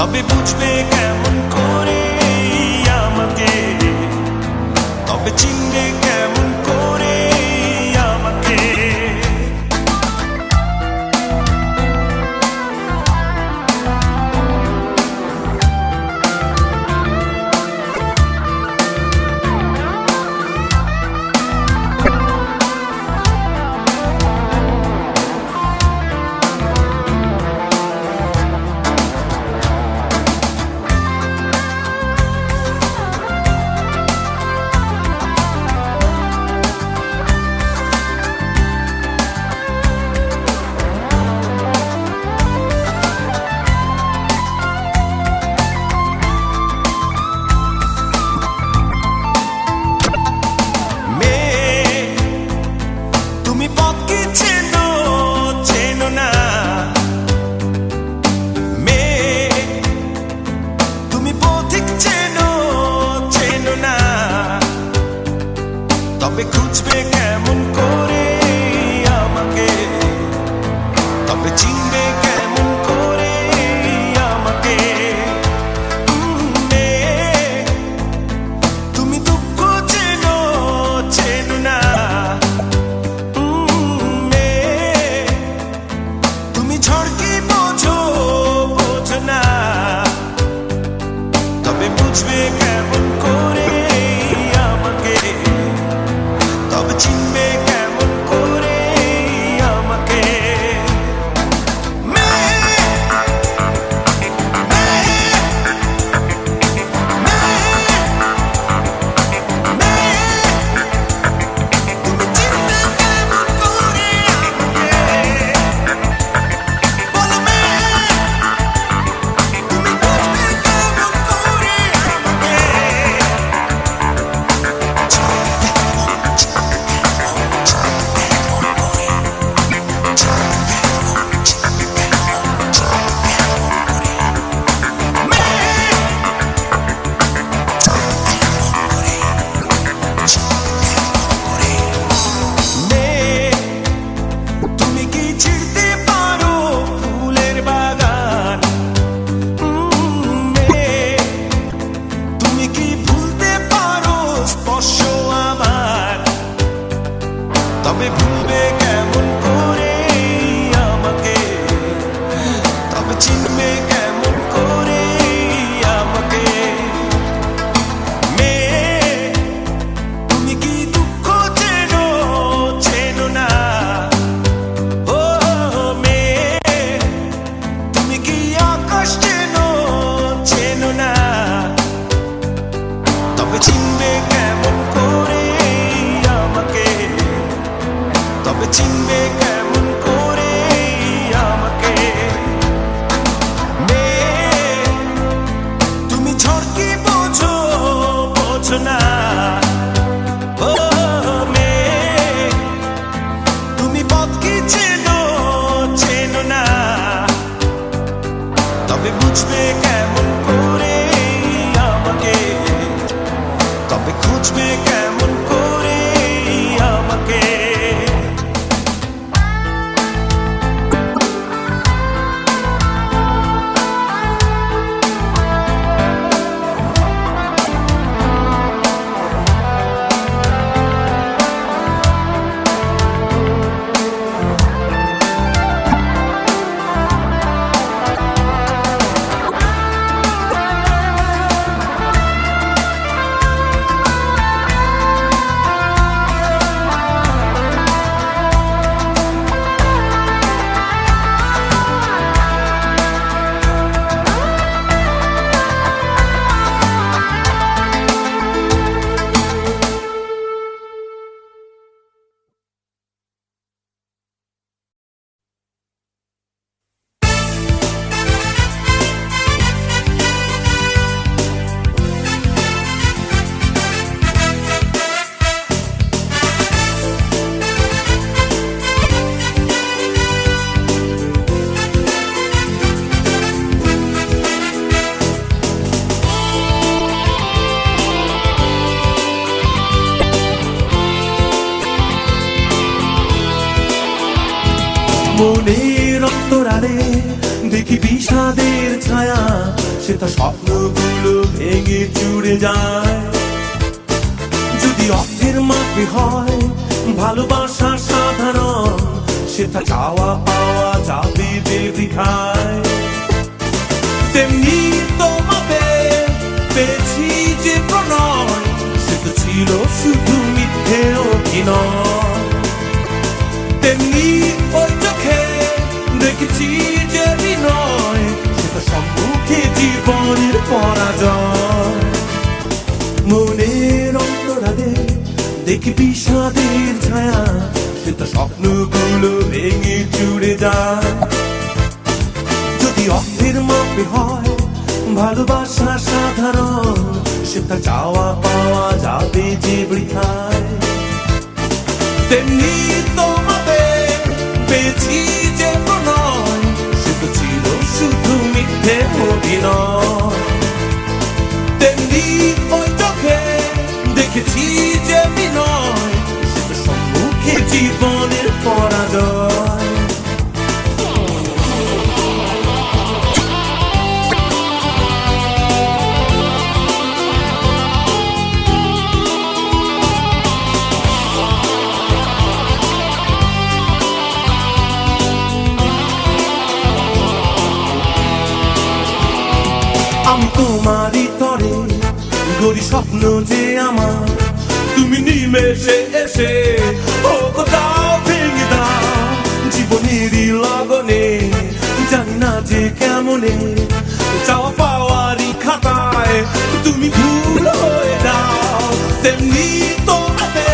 তবে বুঝবে কেমন করে আমাকে, তবে চিনবে কেমন করে আমাকে। তবে খুঁজবে কেমন করে আমাকে, তবে চিনবে কেমন করে আমাকে। তুমি দুঃখ চেনো চেনো না, তুমি ঝড় কি বোঝো বোঝো না, তবে বুঝবে কেমন করে আমাকে, তবে চিনবে কেমন করে আমাকে। তবে ভুলবে কেমন করে আমাকে, তবে চিনবে কেমন করে আমাকে। তুমি কি দুঃখ চেনো চেনো না, ও তুমি কি আকাশ চেনো চেনো না, তবে চিনবে কেমন করে আমাকে, তবে চিনবে কেমন করে আমাকে। তুমি ঝড় কি বোঝো বোঝো না, ও তুমি পথ কি চেনো চেনো না, তবে বুঝবে কেমন করে আমাকে, তবে খুঁজবে কেমন করে আমাকে। মনের অন্তরালে দেখি বিষাদের ছায়া, সেটা স্বপ্নগুলো ভেঙে চুরে যায়। যদি অর্থের মাপে হয় ভালোবাসা সাধারণ, সেটা চাওয়া পাওয়া যাবে যে বৃথায়। তেমনি তোমাকে পেয়েছি যে প্রণয়, সে তো ছিল শুধু মিথ্যে অভিনয়। তেমনি ওই চোখে দেখেছি যে বিনয়, সেটা সম্মুখে জীবনের পরাজয়। মনের অন্তরালে দেখি বিষাদের ছায়া, সেটা স্বপ্নগুলো ভেঙে চুরে যায়। যদি অর্থের মাপে হয় ভালোবাসা সাধারণ, সেটা চাওয়া পাওয়া যাবে যে বৃথায়। তেমনি তোমাকে পেয়েছি যে প্রণয়, সেটা ছিল শুধু মিথ্যে অভিনয়। তেমনি ওই চোখে দেখেছি যে বিনয়, সেটা সম্মুখে জীবনের পরাজয়। আমি তোমারই তরে গড়ি স্বপ্ন যে আমার, তুমি নিমেষে এসে ও দাও ভেঙে দাও। জীবনেরই লগনে জানি না যে কেমনে, চাওয়া পাওয়ারই খাতায় তুমি ভুল হয়ে যাও। তেমনি তোমাকে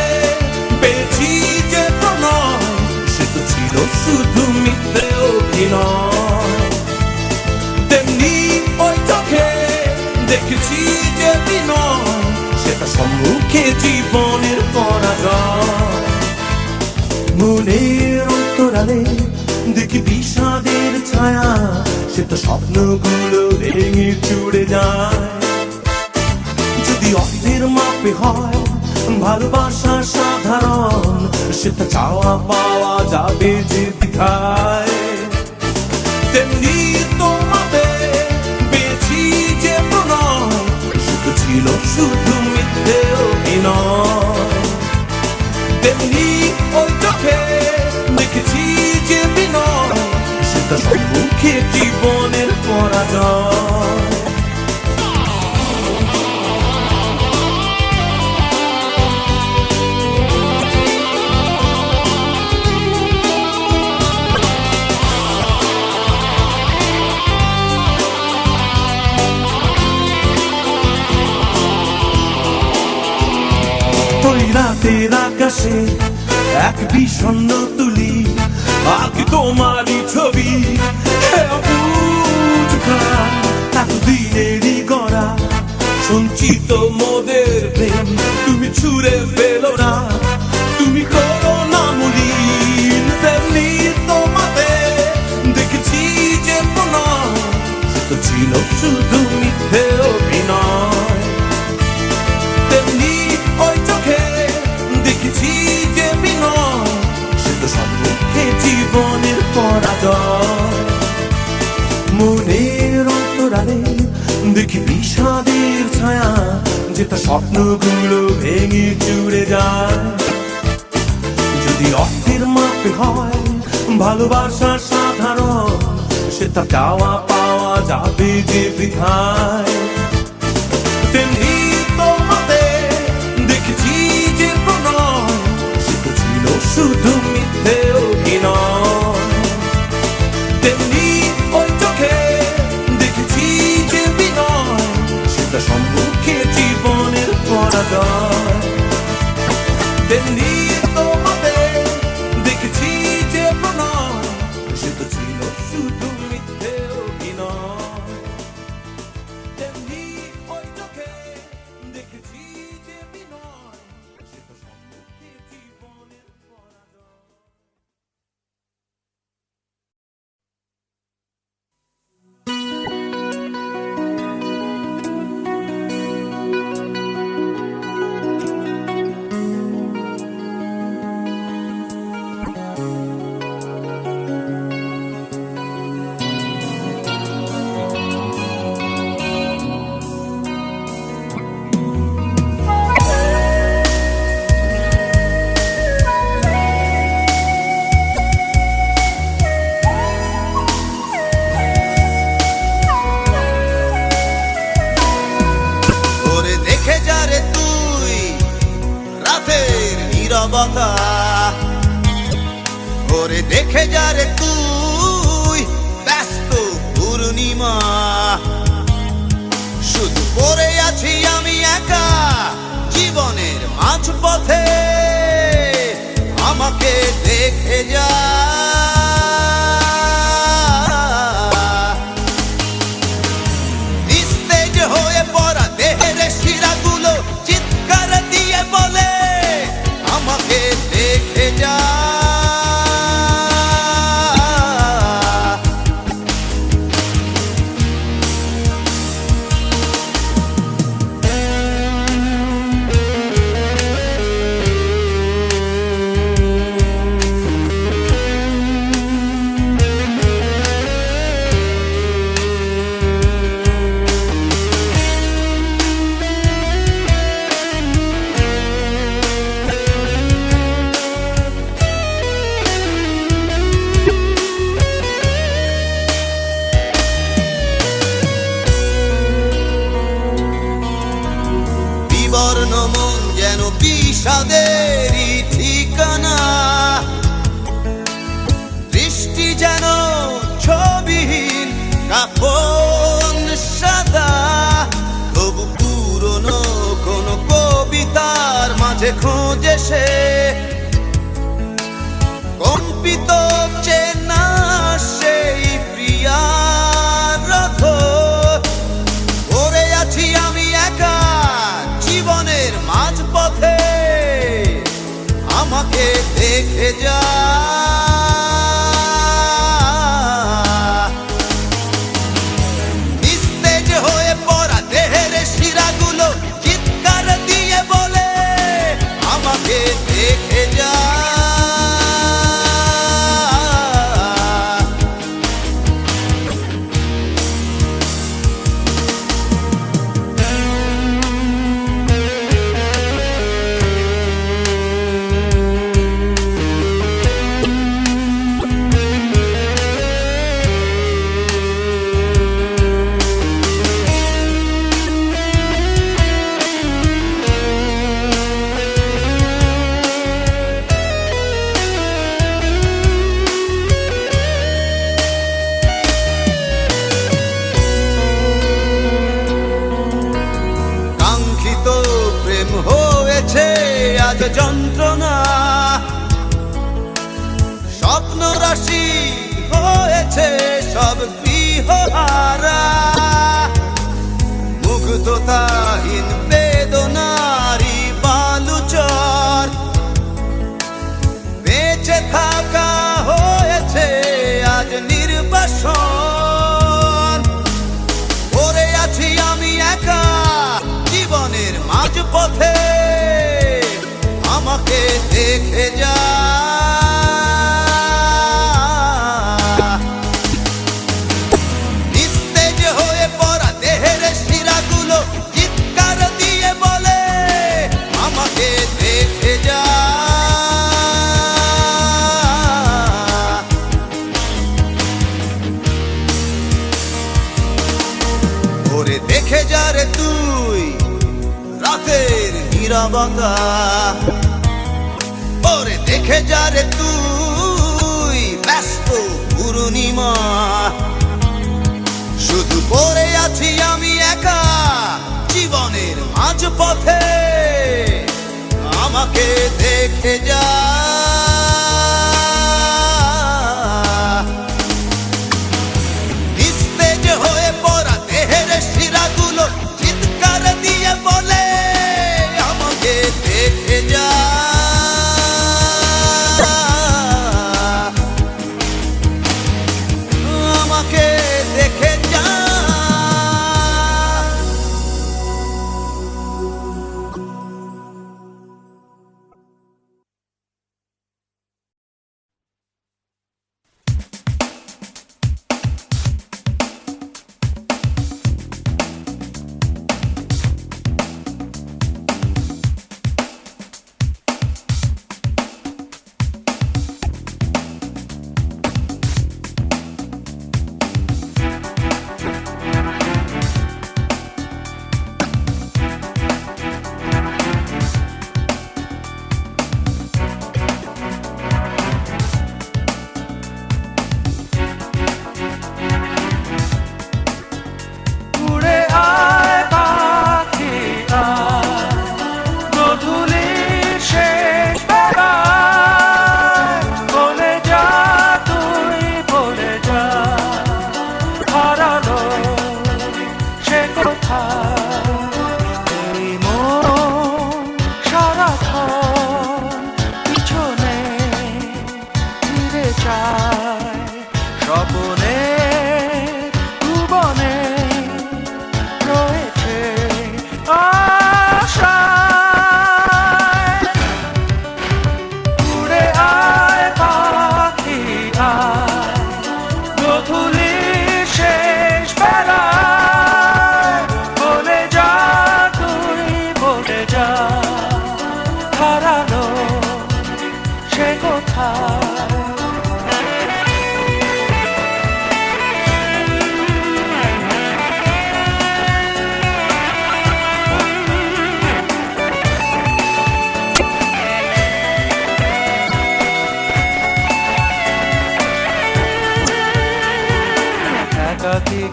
পেয়েছি যে প্রণয়, সে তো ছিল শুধু মিথ্যে অভিনয়। তেমনি ওই চোখে দেখেছি যে বিনয়, সেটা সম্মুখে জীবনের পরাজয়। মনের অন্তরালে দেখি বিষাদের ছায়া, সেটা স্বপ্নগুলো ভেঙে চুরে যায়। যদি অর্থের মাপে হয় ভালোবাসা সাধারণ, সেটা চাওয়া পাওয়া যাবে যে বৃথায়। তেমনি তোমাকে পেয়েছি যে প্রণয়, সেটা ছিল শুধু মিথ্যে অভিনয়। তেমনি ওই চোখে দেখেছি যে বিনয়, সেটা সম্মুখে জীবনের পরাজয়। ওই রাতের আকাশে এক বিষণ্ণ তুলি, আঁকি তোমারই ছবি এতদিনেরই গড়া সঞ্চিত মোদের প্রেম তুমি ছুঁড়ে ফেলো না, তুমি করো না মলিন। তেমনি তোমাকে দেখেছি যে প্রণয়, সেটা ছিল শুধু মিথ্যে অভিনয়। তেমনি ওই চোখে দেখেছি যে বিনয়, সেটা সম্মুখে জীবনের পরাজয়। মনের অন্তরালে দেখি বিষাদের ছায়া, যেটা স্বপ্নগুলো ভেঙে চুরে যায়। যদি অর্থের মাপে হয় ভালোবাসা সাধারণ, সেটা চাওয়া পাওয়া যাবে যে বৃথায়। তেমনি তোমাকে দেখেছি যে প্রণয়, সেটা ছিল শুধু মিথ্যে অভিনয়। তেমনি ওই চোখে দেখেছি যে বিনয়, সেটা সম্মুখে জীবনের পরাজয়। তেমনি তোমাকে দেখেছি যে প্রণয়, সেটা ছিল শুধু মিথ্যে অভিনয়। তেমনি ওই চোখে দেখেছি যে বিনয়, সেটা সম্মুখে জীবনের ওরে দেখে যা রে তুই ব্যস্ত পূর্ণিমা, শুধু পড়ে আছি আমি একা জীবনের মাঝপথে, আমাকে দেখে যা। নিস্তেজ হয়ে পড়া দেহের শিরাগুলো চিৎকার দিয়ে বলে আমাকে দেখে যা। বিবর্ণ মন যেন বিষাদেরই ঠিকানা, দৃষ্টি যেন ছবিহীন কাফন সাদা, তবু পুরনো কোন কবিতার মাঝে খোঁজে সে কম্পিত চেনা সেই প্রিয়ার রথ। পড়ে আছি আমি একা জীবনের মাঝপথে, আমাকে দেখে যা। নিস্তেজ হয়ে পড়া দেহের শিরাগুলো চিৎকার দিয়ে বলে আমাকে দেখে যা। প্রেম হয়েছে আজ যন্ত্রণা, স্বপ্ন রাশি হয়েছে সব গৃহহারা, মুগ্ধতাহীন বেদনারি বালুচর, বেঁচে থাকা হয়েছে আজ নির্বাসন। পড়ে আছি আমি একা জীবনের মাঝপথে, আমাকে দেখে যা। নিস্তেজ হয়ে পড়া দেহের শিরাগুলো চিৎকার দিয়ে বলে আমাকে দেখে যা। ওরে দেখে যা রে তুই রাতের নীরবতা, ওরে দেখে যা রে তুই ব্যস্ত পূর্ণিমা, শুধু পড়ে আছি আমি একা জীবনের মাঝপথে, আমাকে দেখে যা।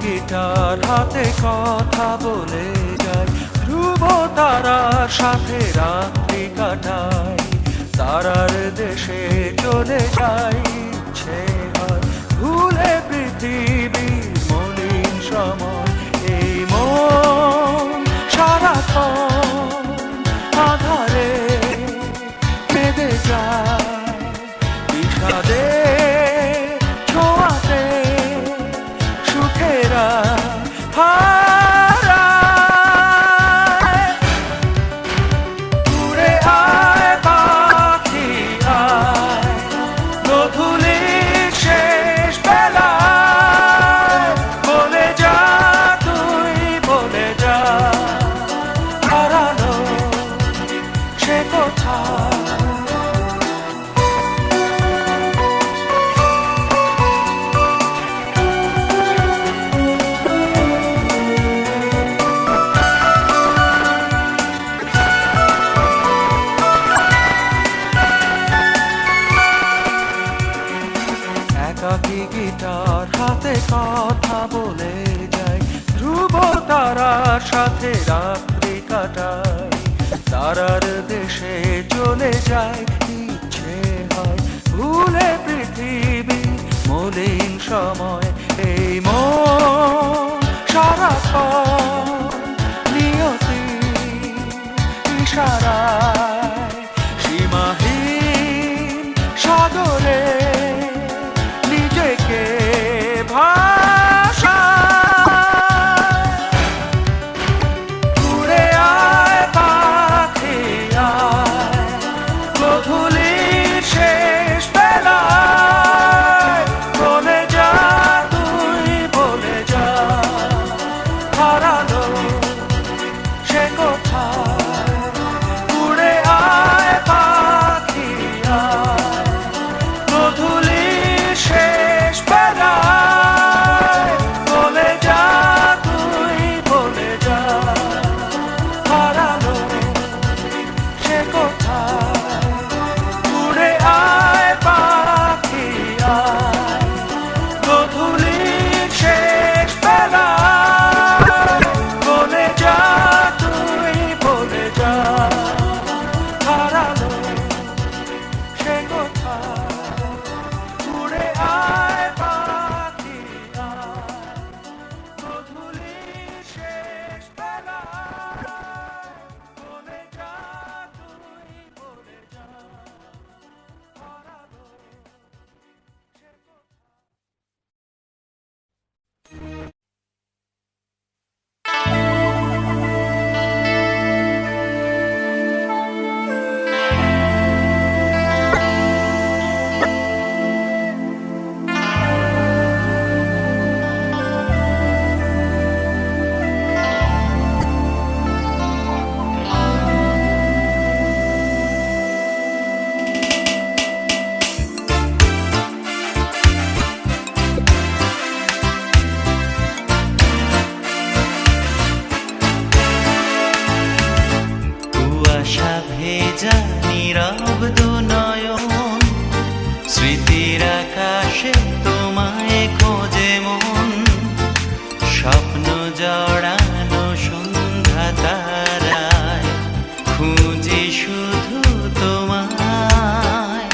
গিটার হাতে কথা বলে যায়, ধ্রুব তারার সাথে রাত্রি কাটাই, তারার দেশে চলে যাই। ইচ্ছে হয় ভুলে পৃথিবীর মলিন সময়, এই মন সারাক্ষণ আধারে কেঁদে যায়, বিষাদে ছোঁয়াতে সুখেরা হারায়। উড়ে আয় পাখি আয়, গোধূলির শেষ বেলায়, বলে যা তুই বলে যা, হারানো সে কোথায়। একাকী গিটার হাতে কথা বলে যায়, ধ্রুব তারার সাথে রাত্রি কাটাই, তারার দেশে চলে যায়। ইচ্ছে হয় ভুলে পৃথিবী মলিন সময়, এই মন সারাক্ষণ নিয়তি ইশারায়, সীমাহীন সাগরে নিজেকে ভাষায়। উড়ে আয় পাখি আয়, গোধূলির শেষ বেলায়, বলে যা তুই বলে যা, হারালো সে কোথায়। উড়ে আয় পাখি আয়, গোধূলির শেষ বেলায়, বলে যা তুই বলে যা, হারালো সে কোথায়। উড়ে আয় পাখি আয়, গোধূলির শেষ বেলায়, বলে যা তুই বলে যা, হারালো সে কোথায়। উড়ে আয় পাখি আয়, গোধূলির শেষ বেলায়, বলে যা তুই বলে যা, হারালো সে কোথায়। কুয়াশা ভেজা নীরব দুনয়ন, স্মৃতির আকাশে তোমায় খোঁজে মন, স্বপ্ন জড়ানো সন্ধ্যা তারায়, খুঁজি শুধু তোমায়।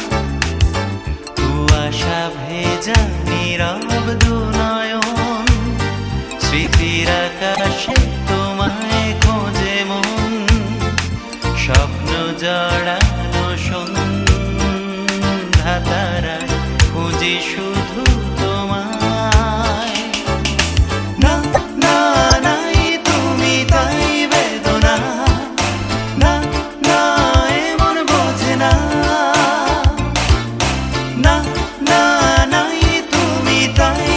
কুয়াশা ভেজা নীরব দুনয়ন, স্মৃতির আকাশে তোমায় খোঁজে মন, স্বপ্ন জড়ানো সন্ধ্যা তারায়, খুঁজি শুধু তোমায়। না না নাই তুমি তাই বেদনা, না না এমন বোঝে না, না না নাই তুমি তাই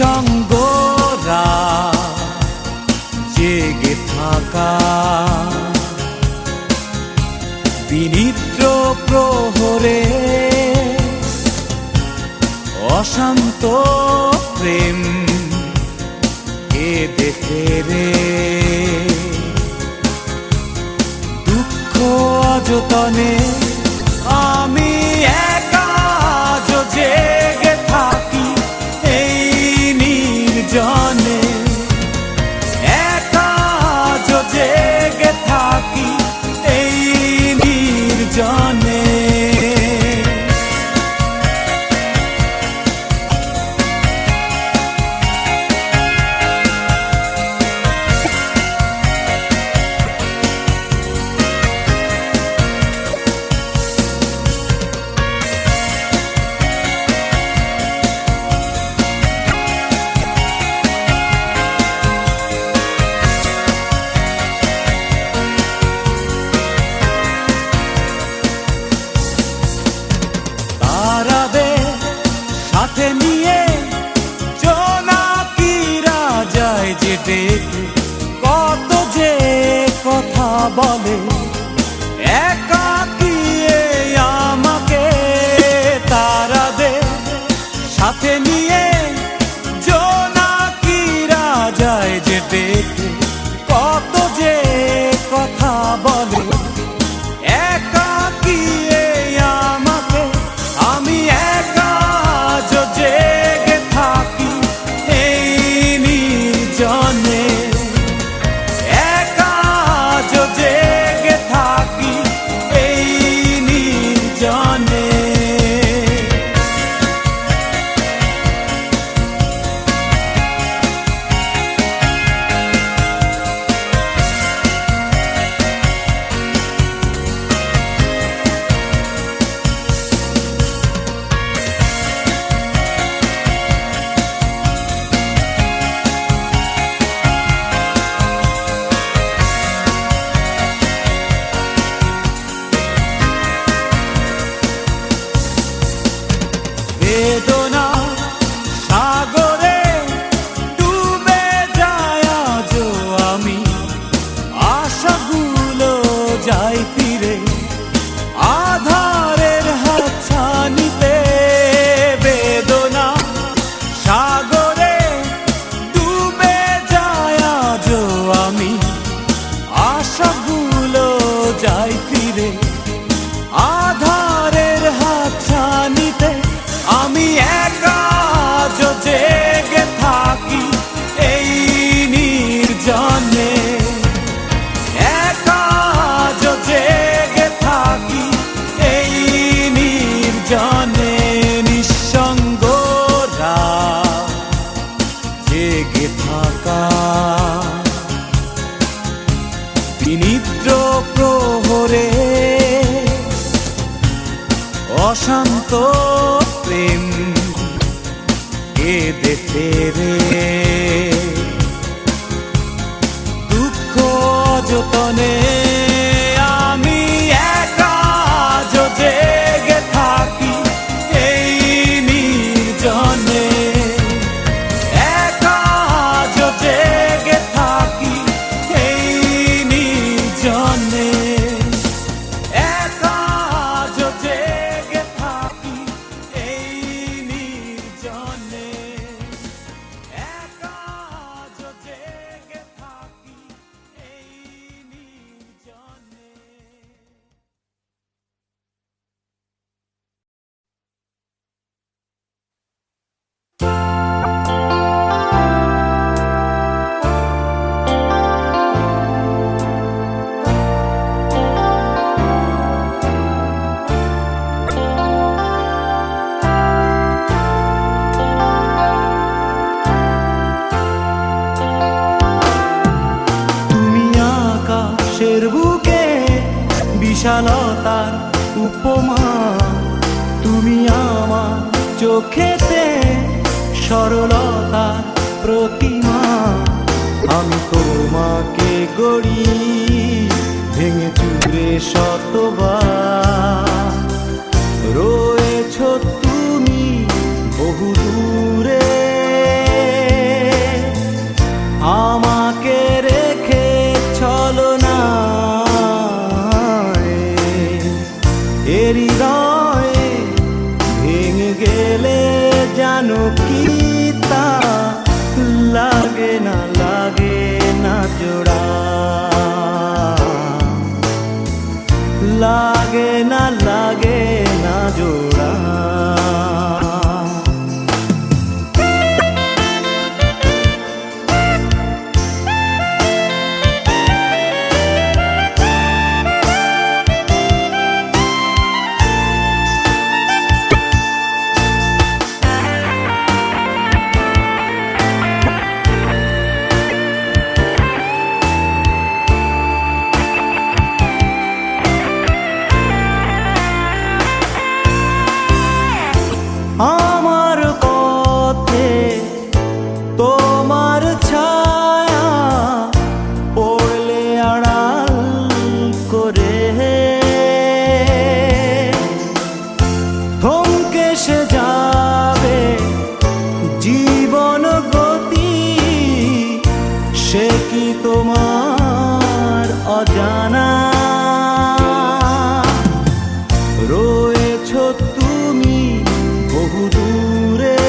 নিঃসঙ্গরা জেগে থাকা বিনিদ্র প্রহরে অশান্ত প্রেম কেঁদে ফেরে দুঃখ অযতনে আমি একা আজ জেগে থাকি এই নির্জনে একা আজ জেগে থাকি এই নির্জনে সাথে নিয়ে জোনাকিরা যায় যে ডেকে কত যে কথা বলে একাকী আমাকে তারাদের সাথে নিয়ে জোনাকিরা যায় যে ডেকে কত যে কথা বলে একাকী আমাকে আমি একা জেগে থাকি এই নির্জনে একা জেগে থাকি এই নির্জনে বেদনা সাগরে ডুবে যায় আজ আমি আশাগুলো যাই ফিরে আধারের হাতছানিতে বেদনা সাগরে ডুবে যায় আজ আমি আশাগুলো যাই ফিরে আধারের হাতছানিতে আমি একা জেগে থাকি এই নির্জনে একা জেগে থাকি এই নির্জনে নিঃসঙ্গরা জেগে থাকা বিনিদ্র প্রহরে অশান্ত প্রেম কেঁদে ফেরে দুঃখ যতনে আমি একা জেগে থাকি এই নির্জনে একা জেগে থাকি এই নির্জনে একা জেগে থাকি এই নির্জনে একা জেগে থাকি এই নির্জনে বিশালতার উপমা তুমি আমার চোখেতে সরলতার প্রতিমা আমি তোমাকে গড়ি ভেঙে চুরে শতবার রয়েছ তুমি বহু দূরে জানো কি তা লাগে না জোড়া, লাগে না জোড়া। আমার পথে তোমার ছায়া পড়লে আড়াল করে থমকে সে যাবে জীবন গতি, সে কি তোমার অজানা? রয়েছ তুমি বহু দূরে,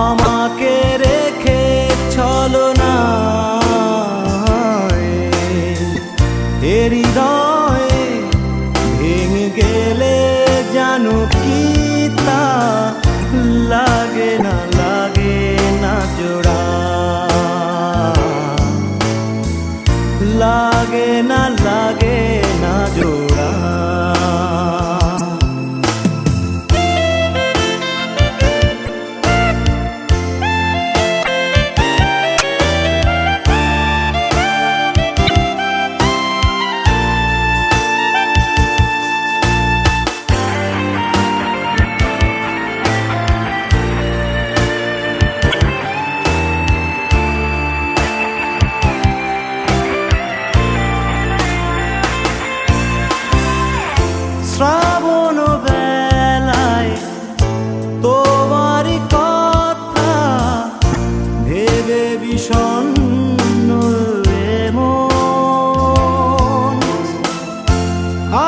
আমাকে রেখে চলো না হৃদয়ে ভেঙে গেলে জানো কি তা লাগে না জোড়া, লাগে না জোড়া। শ্রাবণ বেলায় তোমারই কথা ভেবে বিষণ্ণ মন,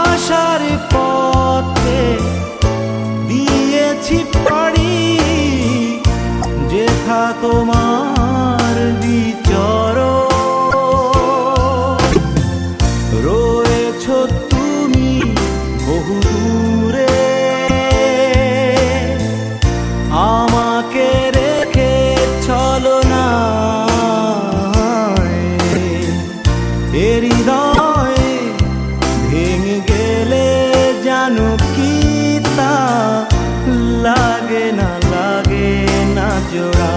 আশার পথে দিয়েছি পাড়ি যেথা তোমার বিচরণ। রয়েছ তুমি বহু দূরে, আমাকে রেখে চলো না হৃদয়ে ভেঙে গেলে জানো কি তা লাগে না জোড়া,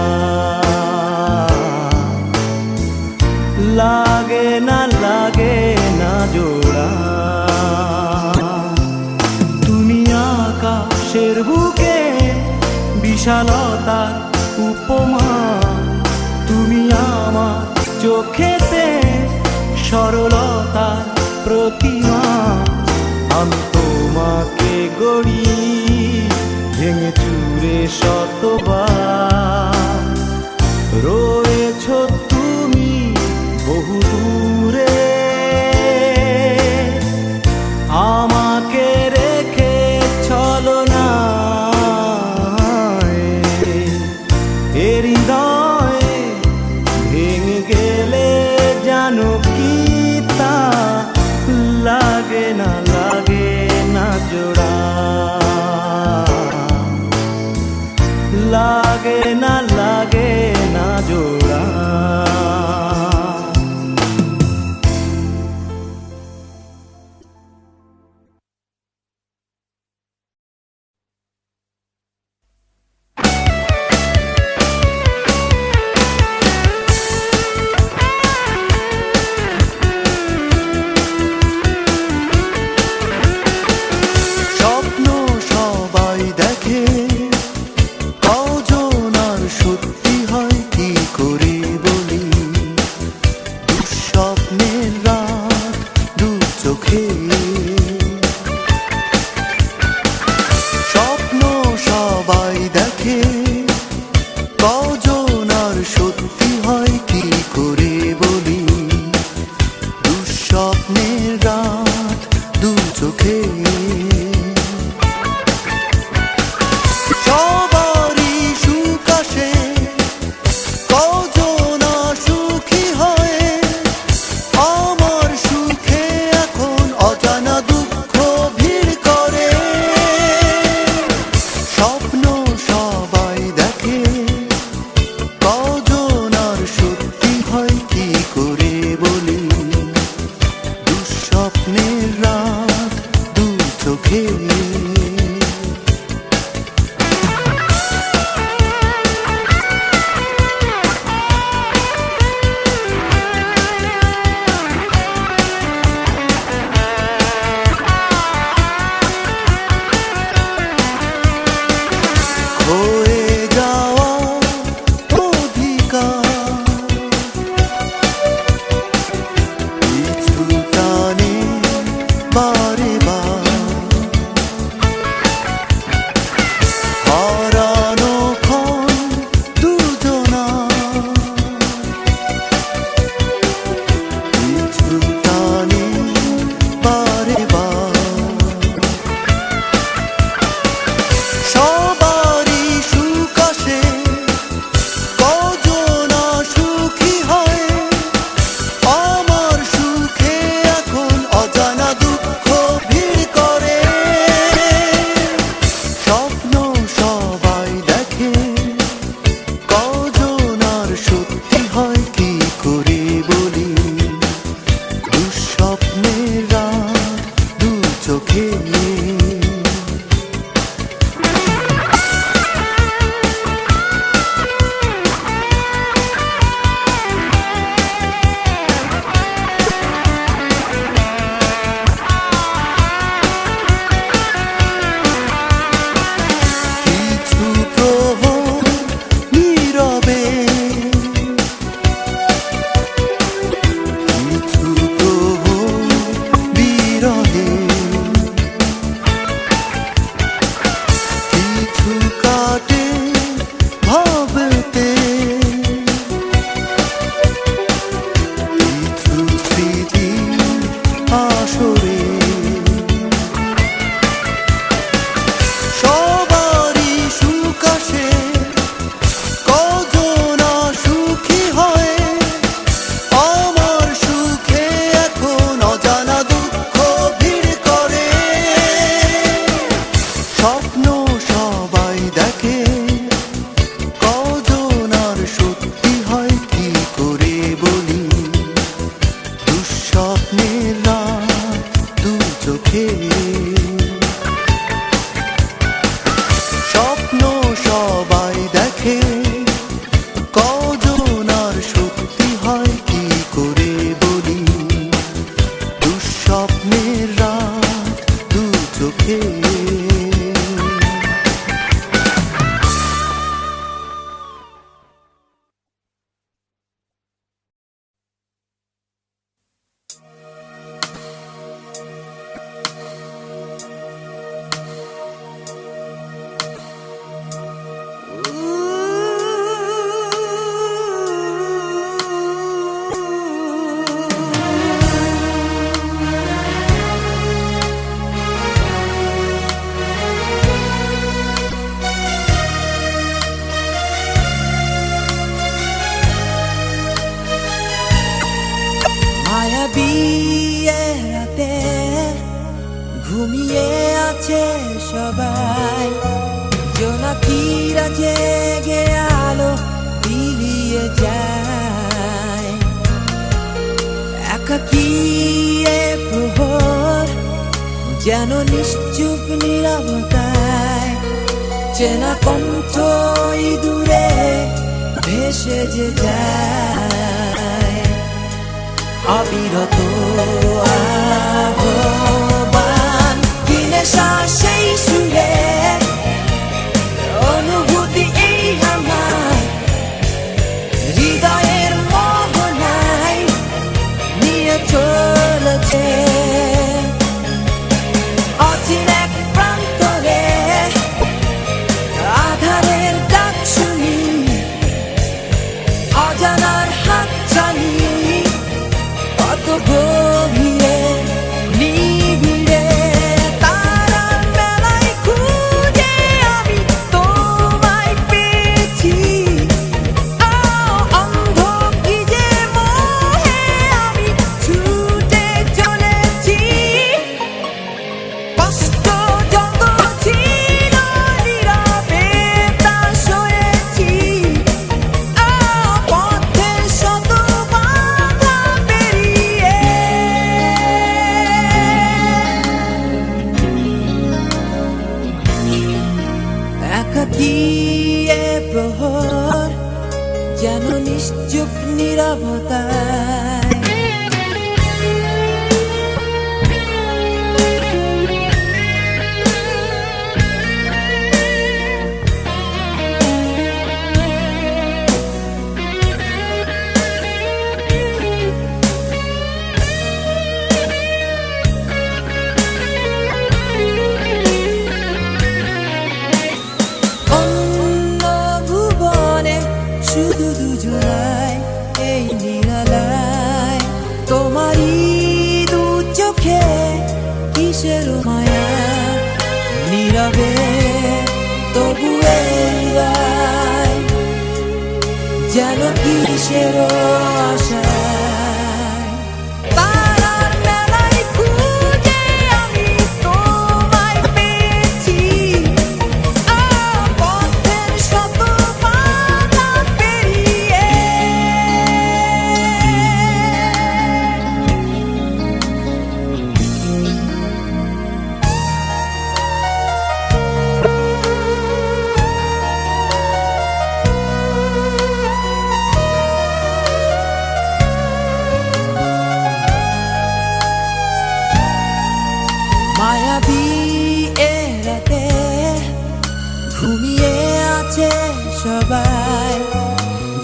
লাগে না জোড়া। তুমি আকাশের বুকে বিশালতার উপমা, তুমি আমার চোখেতে সরলতার প্রতিমা। আমি তোমাকে গড়ি ভেঙে চুরে শতবার, রয়েছ তুমি বহু দূরে, আমাকে রেখে চলো না হৃদয়ে ভেঙে গেলে জানো কি তা লাগে না জোড়া, বিয়ের রাতে ঘুমিয়ে আছে সবাই, জোনাকিরা জেগে আলো বিলিয়ে যায়। একাকী এ প্রহর যেন নিশ্চুপ নীরবতায়, চেনা কণ্ঠ দূরে ভেসে যে যায়। অবিরত আহ্বান, কি নেশা সেই সুরে, অনুভূতি এই আমার হৃদয়ের মোহনায় নিয়ে চলেছে। অচিন এক প্রান্তরে আধারের ডাক শুনি, অজানার হাত চালি, কত গভীরে নিবিড়ে তারার মেলায় খুঁজে আমি তোমায় পেয়েছি। অন্ধ কি যে মোহে আমি ছুটে চলেছি। কষ্ট যত ছিল নীরবে তা সয়েছি, পথের শত বাধা পেরিয়ে। একাকী এ প্রহর যেন নিশ্চুপ নীরবতায়। অন্য ভুবনে শুধু দুজনায় এই নিরালায়, তোমারই দু চোখে কিসের মায়া, নীরবে তবু এই রায় যেন কিসের আশায়। তারার মেলায় খুঁজে আমি তোমায় পেয়েছি, পথের শত বাধা পেরিয়ে। মায়াবী এ রাতে ঘুমিয়ে আছে সবাই,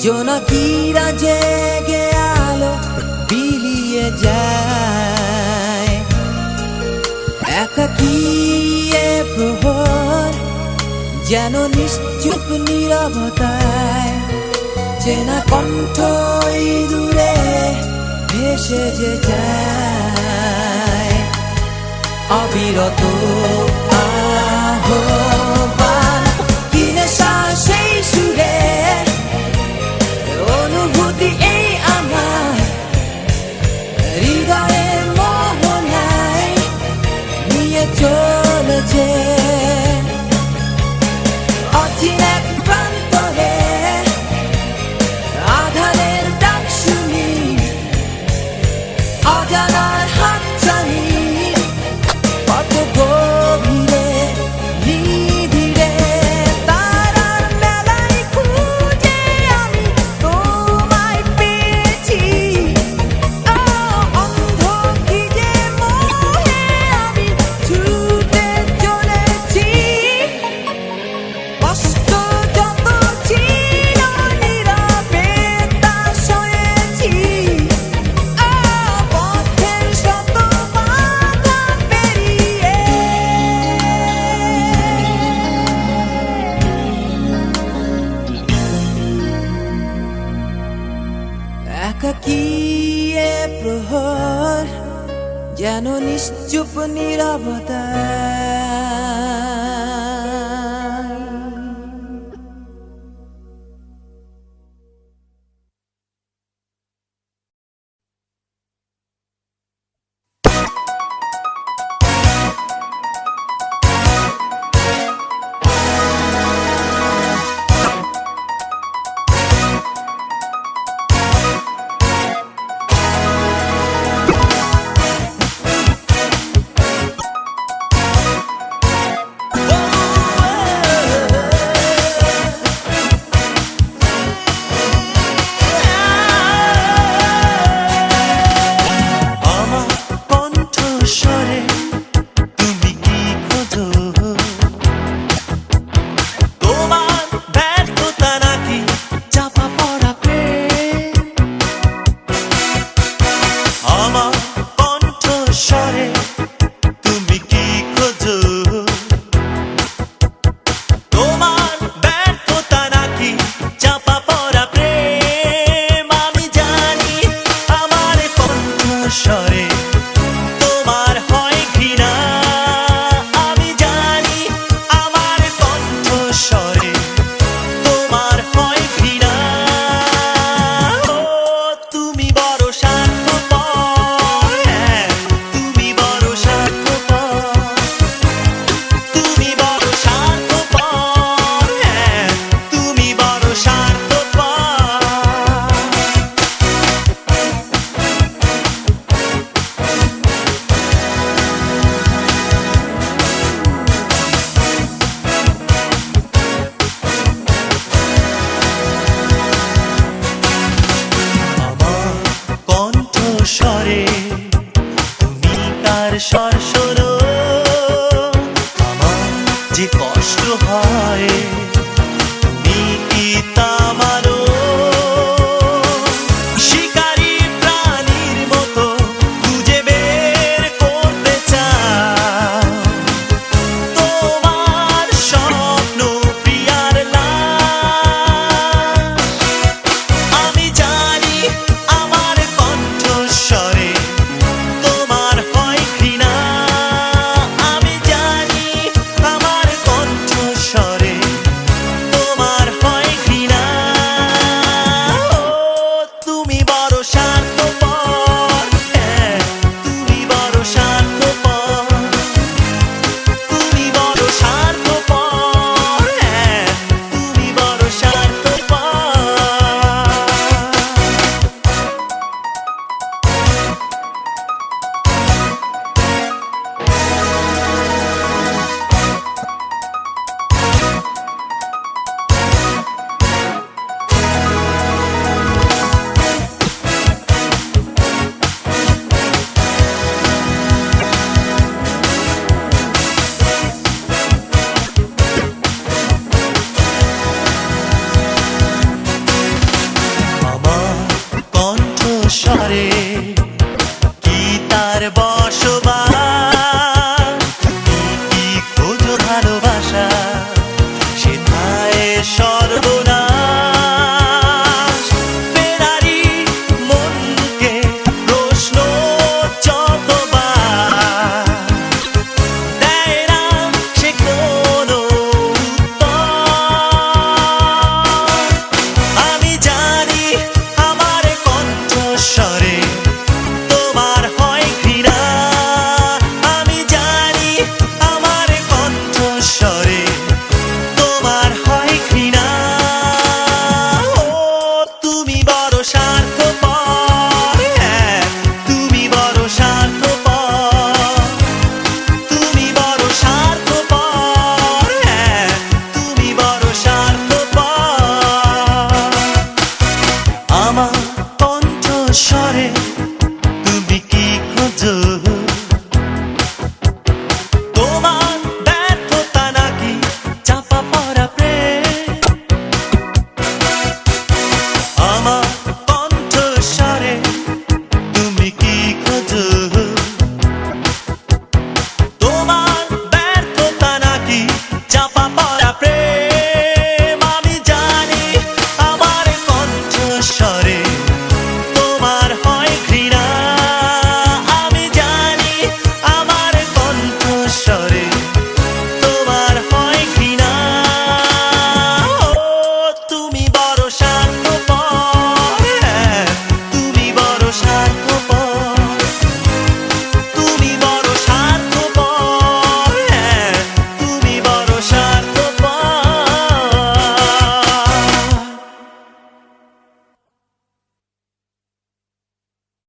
জোনাকিরা জেগে আলো বিলিয়ে যায়। একাকী এ প্রহর যেন নিশ্চুপ নীরবতায়, চেনা কণ্ঠ দূরে ভেসে যে যায়। অবিরত আহ্বান, কি নেশা সেই সুরে, অনুভূতি এই আমার হৃদয়ের মোহনায় নিয়ে চলেছে। অচিন এক প্রান্তরে আধারের ডাক শুনি, অজানার হাত চালি, কত গভীরে নিবিড়ে তারার মেলায় খুঁজে আমি তোমায় পেয়েছি। অন্ধ কি যে মোহে আমি ছুটে চলেছি। কষ্ট যত ছিল নীরবে তা সয়েছি, পথের শত বাধা পেরিয়ে। একাকী এ প্রহর যেন নিশ্চুপ নীরবতায়। কষ্ট হয় নিকিতা মারো শিকারী প্রাণীর মতো খুঁজে বের করতে চাও তোমার স্বপ্ন প্রিয়ার লাশ। আমি জানি আমার কণ্ঠস্বরে তোমার হয় ঘৃণা, আমি জানি আমার কণ্ঠস্বরে তোমার হয় ঘৃণা। ও তুমি বড় স্বার্থপর, হ্যাঁ তুমি বড় স্বার্থপর, তুমি বড় স্বার্থপর, হ্যাঁ তুমি বড় স্বার্থপর। আমার কণ্ঠস্বরে